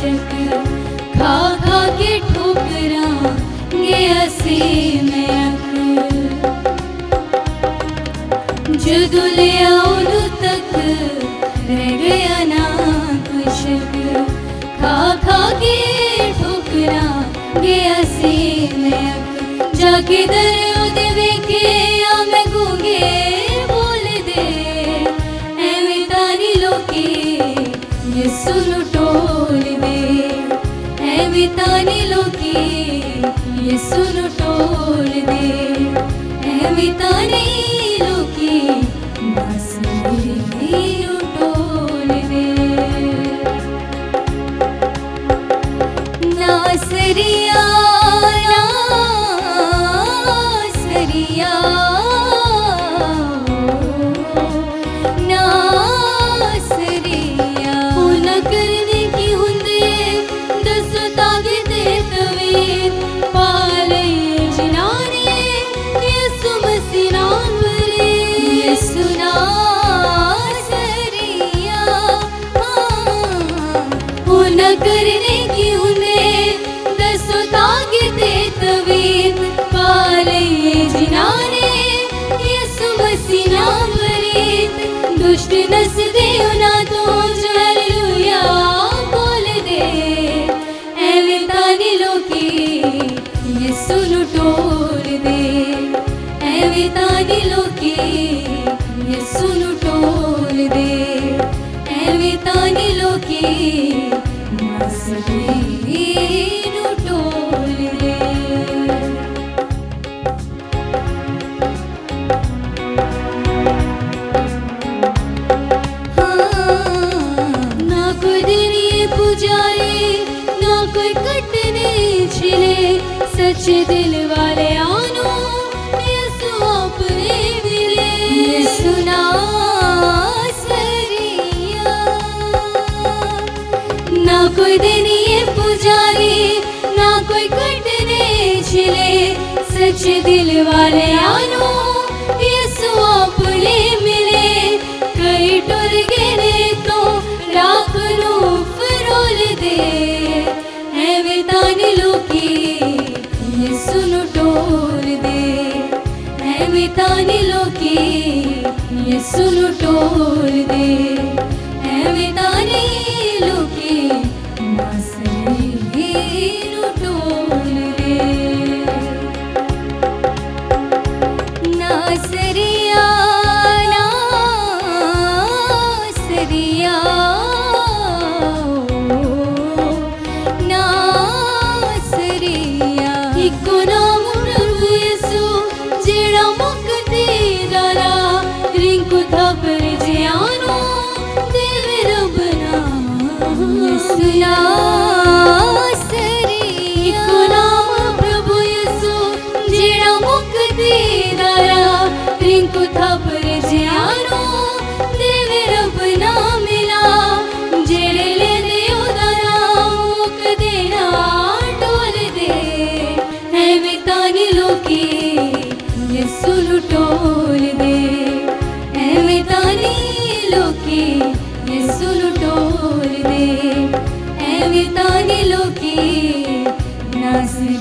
बेशक खा खा के ठोकरा गया सी मैं जदों लिया उदों तक रह गया ना कुछ खा खा के ठोकरा गया सी मैं जाके दर उदे वेखे आ मैं गूंगे बोल दे एवें तानी लोकी यसू नूं टोल दे एवें तानी लोकी यसू नूं टोल दे एवें तानी लोकी बस नूं टोल दे नासरिया नासरिया नासरिया ना करने की हुंदे दसो तागे दे तवीर पाले जिनाने यसु मसीह नाम रे यसु नासरिया ना करने की हुंदे दसो तागे दे तवीर पाले जिनाने यसु मसीह नाम रे दुष्ट नस दे ना तो हालेलुया बोल दे एवें तानी लोकी यसू नूं टोल दे एवें तानी लोकी यसू नूं टोल दे एवें तानी लोकी मसीह नूं टोल दे ना कोई दिनिए पुजारी ना कोई कटने छिले सच्चे दिल वाले आनो यसु अपने मिले यसु नासरिया ना कोई दिनिए पुजारी ना कोई कटने छिले सच्चे दिल वाले आनो यसु अपने मिले कई टुर गए तो राख नूं फरोल दे एवें तानी लोकी यसू नूं टोल दे एवें तानी लोकी यसू नूं टोल दे एवें तानी लोकी मसीह नूं टोल दे नासरिया नासरिया नासरिया इको नाम प्रभु यसू जेड़ा मुक्ति दारा रिंकु थपर जियानो देवे रब नाम यसू नासरिया इको नाम प्रभु यसू जेड़ा मुक्ति दारा रिंकु थपर जियानो देवे रब नाम मिला जेड़े ले दे उदारा मुक देना टोल दे एवें तानी लोकी यसू नूं टोल दे एवें तानी लोकी यसू नूं टोल दे एवें तानी लोकी नासरिया